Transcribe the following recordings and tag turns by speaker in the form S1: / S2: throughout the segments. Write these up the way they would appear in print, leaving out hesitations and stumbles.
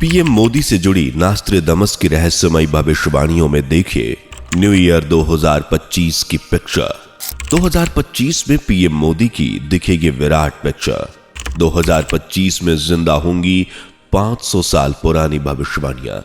S1: PM Modi से जुड़ी नास्ट्रेडमस की रहस्यमयी भविष्यवाणियों में देखिए न्यू ईयर 2025 की पिक्चर। 2025 में पीएम मोदी की दिखेगी विराट पिक्चर। 2025 में जिंदा होंगी 500 साल पुरानी भविष्यवाणियां।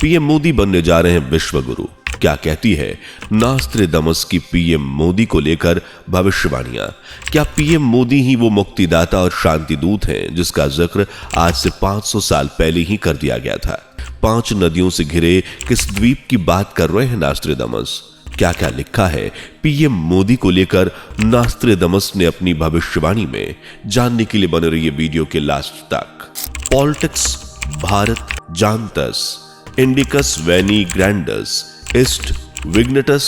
S1: पीएम मोदी बनने जा रहे हैं विश्व गुरु। क्या कहती है नास्ट्रेडमस की पीएम मोदी को लेकर भविष्यवाणियां? क्या पीएम मोदी ही वो मुक्तिदाता और शांति दूत हैं जिसका जिक्र आज से 500 साल पहले ही कर दिया गया था? 5 नदियों से घिरे किस द्वीप की बात कर रहे हैं नास्ट्रेडमस? क्या क्या लिखा है पीएम मोदी को लेकर नास्ट्रेडमस ने अपनी भविष्यवाणी में? जानने के लिए बने रहिए वीडियो के लास्ट तक। पॉलिटिक्स भारत जानतस इंडिकस वेनी ग्रैंडस इस्ट विग्नेटस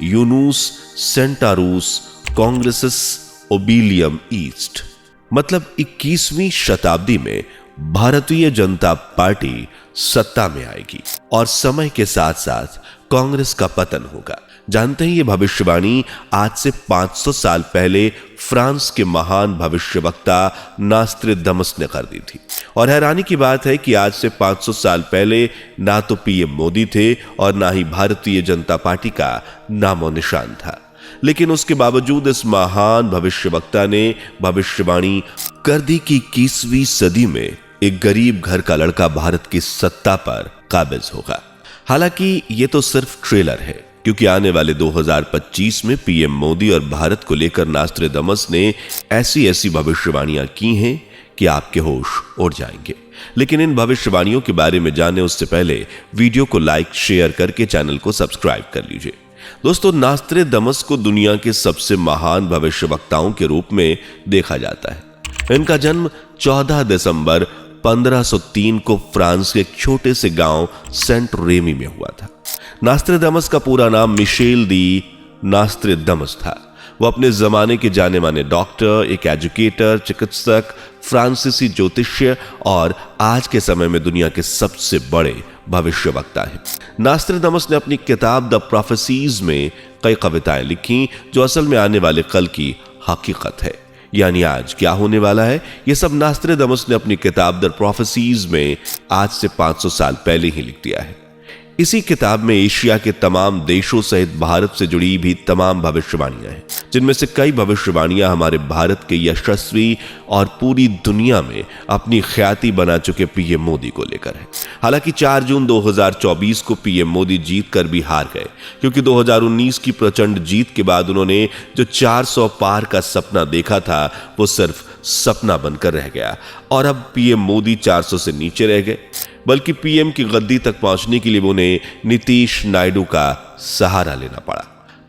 S1: यूनूस सेंटारूस कांग्रेसिस ओबिलियम ईस्ट। मतलब 21वीं शताब्दी में भारतीय जनता पार्टी सत्ता में आएगी और समय के साथ साथ कांग्रेस का पतन होगा। जानते हैं ये भविष्यवाणी आज से 500 साल पहले फ्रांस के महान भविष्यवक्ता नास्ट्रेडमस ने कर दी थी। और हैरानी की बात है कि आज से 500 साल पहले ना तो पीएम मोदी थे और ना ही भारतीय जनता पार्टी का नामो निशान था, लेकिन उसके बावजूद इस महान भविष्यवक्ता ने भविष्यवाणी कर दी कि 21वीं सदी में एक गरीब घर का लड़का भारत की सत्ता पर काबिज होगा। हालांकि ये तो सिर्फ ट्रेलर है, क्योंकि आने वाले 2025 में पीएम मोदी और भारत को लेकर नास्ट्रेडमस ने ऐसी भविष्यवाणियां की हैं कि आपके होश उड़ जाएंगे। लेकिन इन भविष्यवाणियों के बारे में जाने उससे पहले वीडियो को लाइक शेयर करके चैनल को सब्सक्राइब कर लीजिए। दोस्तों, नास्ट्रेडमस को दुनिया के सबसे महान भविष्यवक्ताओं के रूप में देखा जाता है। इनका जन्म 14 दिसंबर 1503 को फ्रांस के एक छोटे से गांव सेंट रेमी में हुआ था। नास्ट्रेडमस का पूरा नाम मिशेल दी नास्ट्रेडमस था। वो अपने जमाने के जाने माने डॉक्टर, एक एजुकेटर, चिकित्सक, फ्रांसीसी ज्योतिष्य और आज के समय में दुनिया के सबसे बड़े भविष्यवक्ता है। नास्ट्रेडमस ने अपनी किताब द प्रोफेसीज में कई कविताएं लिखी जो असल में आने वाले कल की हकीकत है, यानी आज क्या होने वाला है। यह सब नास्ट्रेडमस ने अपनी किताब द प्रोफेसीज में आज से 500 साल पहले ही लिख दिया है। इसी किताब में एशिया के तमाम देशों सहित भारत से जुड़ी भी तमाम भविष्यवाणियां हैं, जिनमें से कई भविष्यवाणियां हमारे भारत के यशस्वी और पूरी दुनिया में अपनी ख्याति बना चुके पीएम मोदी को लेकर है। हालांकि 4 जून 2024 को पीएम मोदी जीत कर भी हार गए, क्योंकि 2019 की प्रचंड जीत के बाद उन्होंने जो 400 पार का सपना देखा था वो सिर्फ सपना बनकर रह गया और अब पीएम मोदी 400 से नीचे रह गए। बल्कि पीएम की गद्दी तक पहुंचने के लिए उन्हें नीतीश नायडू का सहारा लेना पड़ा।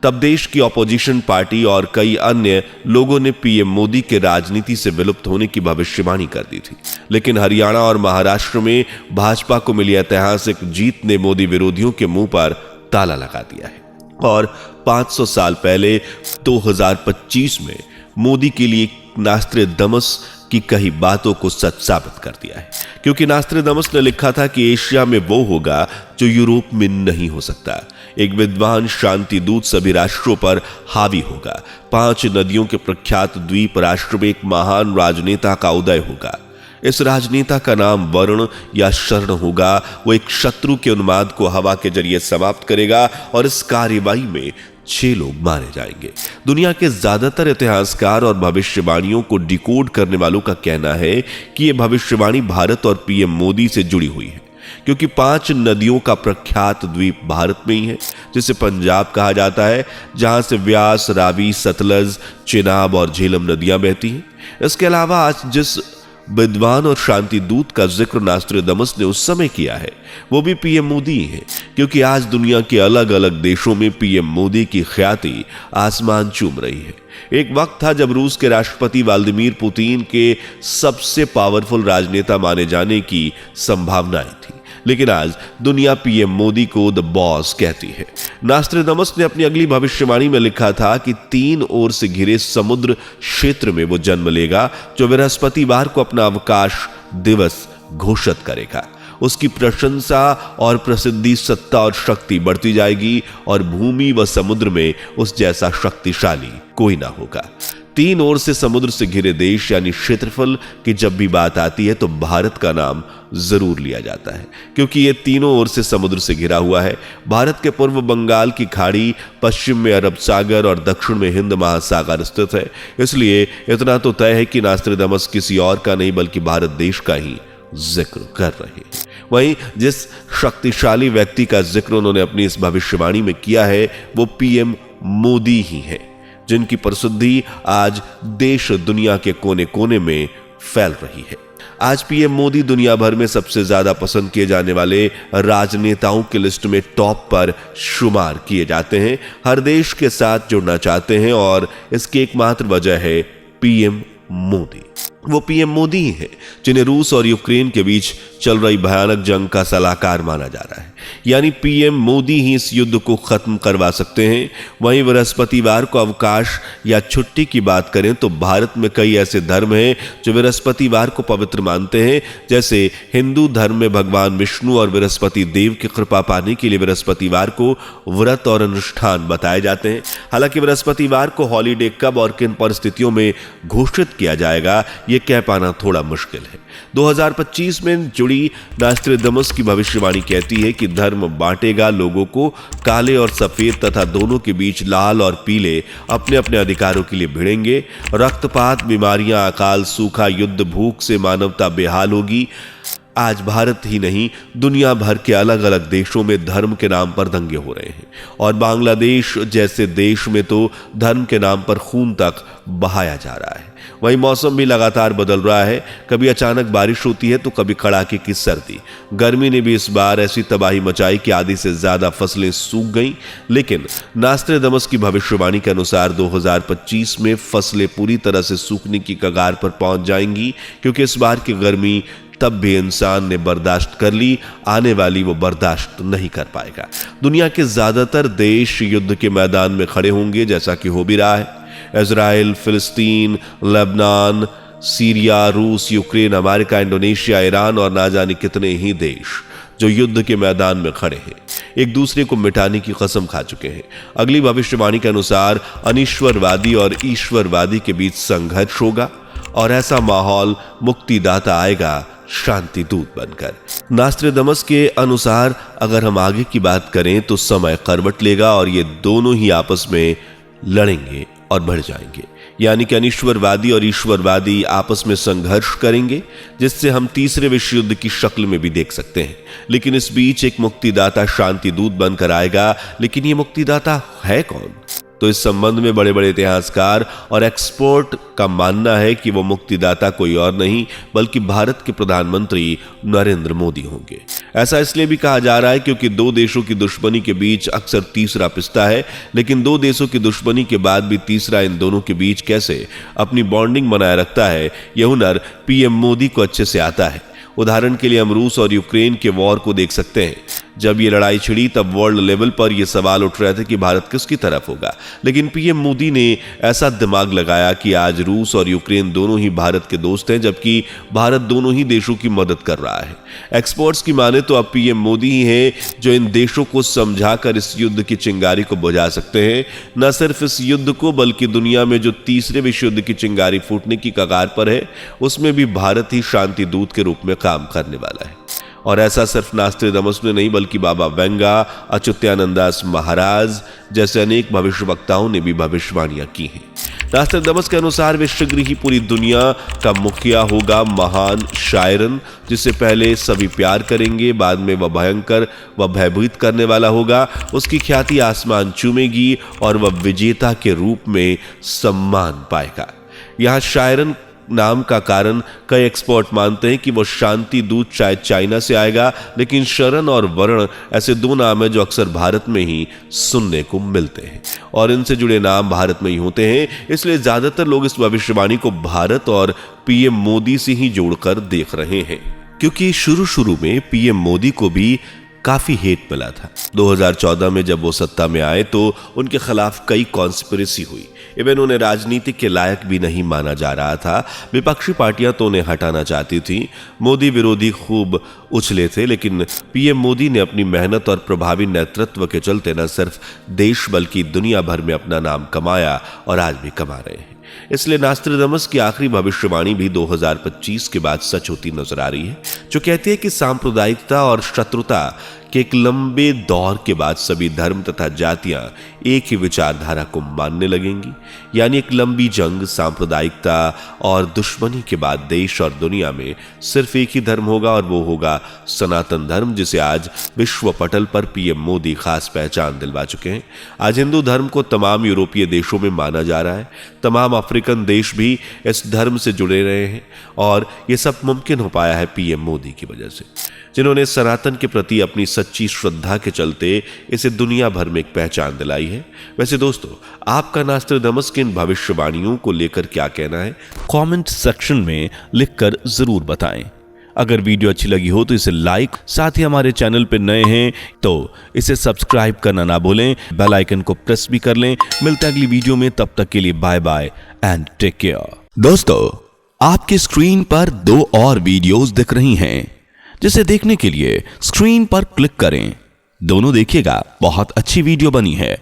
S1: तब देश की ऑपोजिशन पार्टी और कई अन्य लोगों ने पीएम मोदी के राजनीति से विलुप्त होने की भविष्यवाणी कर दी थी, लेकिन हरियाणा और महाराष्ट्र में भाजपा को मिली ऐतिहासिक जीत ने मोदी विरोधियों के मुंह पर ताला लगा दिया है और 500 साल पहले 2025 में मोदी के लिए नास्ट्रेडमस की कई बातों को सच साबित कर दिया है। क्योंकि नास्ट्रेडमस ने लिखा था कि एशिया में वो होगा जो यूरोप में नहीं हो सकता। एक विद्वान शांति दूत सभी राष्ट्रों पर हावी होगा। 5 नदियों के प्रख्यात द्वीप राष्ट्र में एक महान राजनेता का उदय होगा। इस राजनेता का नाम वरुण या शरण होगा। वो एक शत्रु के उन्माद को हवा के जरिए समाप्त करेगा और इस कार्यवाही में 6 लोग मारे जाएंगे। दुनिया के ज्यादातर इतिहासकार और भविष्यवाणियों को डिकोड करने वालों का कहना है कि यह भविष्यवाणी भारत और पीएम मोदी से जुड़ी हुई है, क्योंकि 5 नदियों का प्रख्यात द्वीप भारत में ही है, जिसे पंजाब कहा जाता है, जहां से व्यास, रावी, सतलज, चिनाब और झेलम नदियां बहती हैं। इसके अलावा आज जिस विद्वान और शांति दूत का जिक्र नास्ट्रेडमस ने उस समय किया है वो भी पीएम मोदी है, क्योंकि आज दुनिया के अलग अलग देशों में पीएम मोदी की ख्याति आसमान चूम रही है। एक वक्त था जब रूस के राष्ट्रपति व्लादिमीर पुतिन के सबसे पावरफुल राजनेता माने जाने की संभावनाएं थी, लेकिन आज दुनिया पीएम मोदी को द बॉस कहती है। नास्ट्रेडमस ने अपनी अगली भविष्यवाणी में लिखा था कि 3 ओर से घिरे समुद्र क्षेत्र में वो जन्म लेगा जो बृहस्पतिवार को अपना अवकाश दिवस घोषित करेगा। उसकी प्रशंसा और प्रसिद्धि, सत्ता और शक्ति बढ़ती जाएगी और भूमि व समुद्र में उस जैसा शक्तिशाली कोई ना होगा। तीन ओर से समुद्र से घिरे देश यानी क्षेत्रफल की जब भी बात आती है तो भारत का नाम जरूर लिया जाता है, क्योंकि ये तीनों ओर से समुद्र से घिरा हुआ है। भारत के पूर्व बंगाल की खाड़ी, पश्चिम में अरब सागर और दक्षिण में हिंद महासागर स्थित है। इसलिए इतना तो तय है कि नास्ट्रेदामस किसी और का नहीं बल्कि भारत देश का ही जिक्र कर रहे हैं। वहीं जिस शक्तिशाली व्यक्ति का जिक्र उन्होंने अपनी इस भविष्यवाणी में किया है वो पीएम मोदी ही है, जिनकी प्रसिद्धि आज देश दुनिया के कोने कोने में फैल रही है। आज पीएम मोदी दुनिया भर में सबसे ज्यादा पसंद किए जाने वाले राजनेताओं की लिस्ट में टॉप पर शुमार किए जाते हैं। हर देश के साथ जुड़ना चाहते हैं और इसकी एकमात्र वजह है पीएम मोदी। वो पीएम मोदी ही है जिन्हें रूस और यूक्रेन के बीच चल रही भयानक जंग का सलाहकार माना जा रहा है। यानी पीएम मोदी ही इस युद्ध को खत्म करवा सकते हैं। वहीं बृहस्पतिवार को अवकाश या छुट्टी की बात करें तो भारत में कई ऐसे धर्म हैं जो बृहस्पतिवार को पवित्र मानते हैं। जैसे हिंदू धर्म में भगवान विष्णु और बृहस्पति देव की कृपा पाने के लिए बृहस्पतिवार को व्रत और अनुष्ठान बताए जाते हैं। हालांकि बृहस्पतिवार को हॉलीडे कब और किन परिस्थितियों में घोषित किया जाएगा ये कह पाना थोड़ा मुश्किल है। 2025 में जुड़ी नास्ट्रेदामस की भविष्यवाणी कहती है कि धर्म बांटेगा लोगों को, काले और सफेद तथा दोनों के बीच लाल और पीले अपने अपने अधिकारों के लिए भिड़ेंगे। रक्तपात, बीमारियां, अकाल, सूखा, युद्ध, भूख से मानवता बेहाल होगी। आज भारत ही नहीं दुनिया भर के अलग अलग देशों में धर्म के नाम पर दंगे हो रहे हैं और बांग्लादेश जैसे देश में तो धर्म के नाम पर खून तक बहाया जा रहा है। वहीं मौसम भी लगातार बदल रहा है। कभी अचानक बारिश होती है तो कभी कड़ाके की सर्दी। गर्मी ने भी इस बार ऐसी तबाही मचाई कि आधी से ज्यादा फसलें सूख गईं। लेकिन नास्ट्रेदामस की भविष्यवाणी के अनुसार 2025 में फसलें पूरी तरह से सूखने की कगार पर पहुंच जाएंगी, क्योंकि इस बार की गर्मी तब भी इंसान ने बर्दाश्त कर ली, आने वाली वो बर्दाश्त नहीं कर पाएगा। दुनिया के ज्यादातर देश युद्ध के मैदान में खड़े होंगे, जैसा कि हो भी रहा है। इजराइल, फिलिस्तीन, लेबनान, सीरिया, रूस, यूक्रेन, अमेरिका, इंडोनेशिया, ईरान और ना जाने कितने ही देश जो युद्ध के मैदान में खड़े हैं, एक दूसरे को मिटाने की कसम खा चुके हैं। अगली भविष्यवाणी के अनुसार अनिश्वरवादी और ईश्वरवादी के बीच संघर्ष होगा और ऐसा माहौल मुक्तिदाता आएगा शांति दूत बनकर। नास्ट्रेदामस के अनुसार अगर हम आगे की बात करें तो समय करवट लेगा और ये दोनों ही आपस में लड़ेंगे और बढ़ जाएंगे। यानी कि अनिश्वरवादी और ईश्वरवादी आपस में संघर्ष करेंगे, जिससे हम तीसरे विश्व युद्ध की शक्ल में भी देख सकते हैं। लेकिन इस बीच एक मुक्तिदाता शांति दूत बनकर आएगा। लेकिन ये मुक्तिदाता है कौन? तो इस संबंध में बड़े बड़े इतिहासकार और एक्सपर्ट का मानना है कि वो मुक्तिदाता कोई और नहीं बल्कि भारत के प्रधानमंत्री नरेंद्र मोदी होंगे। ऐसा इसलिए भी कहा जा रहा है क्योंकि दो देशों की दुश्मनी के बीच अक्सर तीसरा पिसता है, लेकिन दो देशों की दुश्मनी के बाद भी तीसरा इन दोनों के बीच कैसे अपनी बॉन्डिंग बनाए रखता है, यह हुनर पीएम मोदी को अच्छे से आता है। उदाहरण के लिए हम रूस और यूक्रेन के वॉर को देख सकते हैं। जब ये लड़ाई छिड़ी तब वर्ल्ड लेवल पर यह सवाल उठ रहे थे कि भारत किसकी तरफ होगा, लेकिन पीएम मोदी ने ऐसा दिमाग लगाया कि आज रूस और यूक्रेन दोनों ही भारत के दोस्त हैं, जबकि भारत दोनों ही देशों की मदद कर रहा है। एक्सपर्ट्स की माने तो अब पीएम मोदी ही हैं जो इन देशों को समझाकर इस युद्ध की चिंगारी को बुझा सकते हैं। न सिर्फ इस युद्ध को बल्कि दुनिया में जो तीसरे विश्व युद्ध की चिंगारी फूटने की कगार पर है उसमें भी भारत ही शांति दूत के रूप में काम करने वाला है। और ऐसा सिर्फ नास्ट्रेदामस ने नहीं बल्कि बाबा वेंगा, अच्युतानंदास महाराज जैसे अनेक भविष्यवक्ताओं ने भी भविष्यवाणियां की हैं। नास्ट्रेदामस के अनुसार वे शीघ्र ही पूरी दुनिया का मुखिया होगा, महान शायरन जिससे पहले सभी प्यार करेंगे, बाद में वह भयंकर व भयभीत करने वाला होगा। उसकी ख्याति आसमान चूमेगी और वह विजेता के रूप में सम्मान पाएगा। यहां शायरन नाम का कारण कई एक्सपर्ट मानते हैं कि वो शांति दूत शायद चाइना से आएगा, लेकिन शरण और वर्ण ऐसे दो नाम हैं जो अक्सर भारत में ही सुनने को मिलते हैं और इनसे जुड़े नाम भारत में ही होते हैं। इसलिए ज्यादातर लोग इस भविष्यवाणी को भारत और पीएम मोदी से ही जोड़कर देख रहे हैं, क्योंकि शुरू में पीएम मोदी को भी काफी हेट मिला था। 2014 में जब वो सत्ता में आए तो उनके खिलाफ कई कॉन्स्पिरेसी हुई। इवन उन्हें राजनीति के लायक भी नहीं माना जा रहा था। विपक्षी पार्टियां तो उन्हें हटाना चाहती थी। मोदी विरोधी खूब उछले थे, लेकिन पीएम मोदी ने अपनी मेहनत और प्रभावी नेतृत्व के चलते न सिर्फ देश बल्कि दुनिया भर में अपना नाम कमाया और आज भी कमा रहे हैं। इसलिए नास्ट्राडामस की आखिरी भविष्यवाणी भी 2025 के बाद सच होती नजर आ रही है, जो कहती है कि सांप्रदायिकता और शत्रुता के एक लंबे दौर के बाद सभी धर्म तथा जातियां एक ही विचारधारा को मानने लगेंगी। यानी एक लंबी जंग, सांप्रदायिकता और दुश्मनी के बाद देश और दुनिया में सिर्फ एक ही धर्म होगा और वो होगा सनातन धर्म, जिसे आज विश्व पटल पर पीएम मोदी खास पहचान दिलवा चुके हैं। आज हिंदू धर्म को तमाम यूरोपीय देशों में माना जा रहा है, तमाम अफ्रीकन देश भी इस धर्म से जुड़े रहे हैं और ये सब मुमकिन हो पाया है पीएम मोदी की वजह से, जिन्होंने सनातन के प्रति अपनी सच्ची श्रद्धा के चलते इसे दुनिया भर में एक पहचान दिलाई है। वैसे दोस्तों, आपका नास्ट्राडामस की इन भविष्यवाणियों को लेकर क्या कहना है, कमेंट सेक्शन में लिखकर जरूर बताएं। अगर वीडियो अच्छी लगी हो तो इसे लाइक, साथ ही हमारे चैनल पर नए हैं तो इसे सब्सक्राइब करना ना भूलें, बेल आइकन को प्रेस भी कर लें। मिलते हैं अगली वीडियो में, तब तक के लिए bye bye and take care. दोस्तों, आपकी स्क्रीन पर 2 और वीडियोस दिख रही हैं, जिसे देखने के लिए स्क्रीन पर क्लिक करें। दोनों देखिएगा, बहुत अच्छी वीडियो बनी है।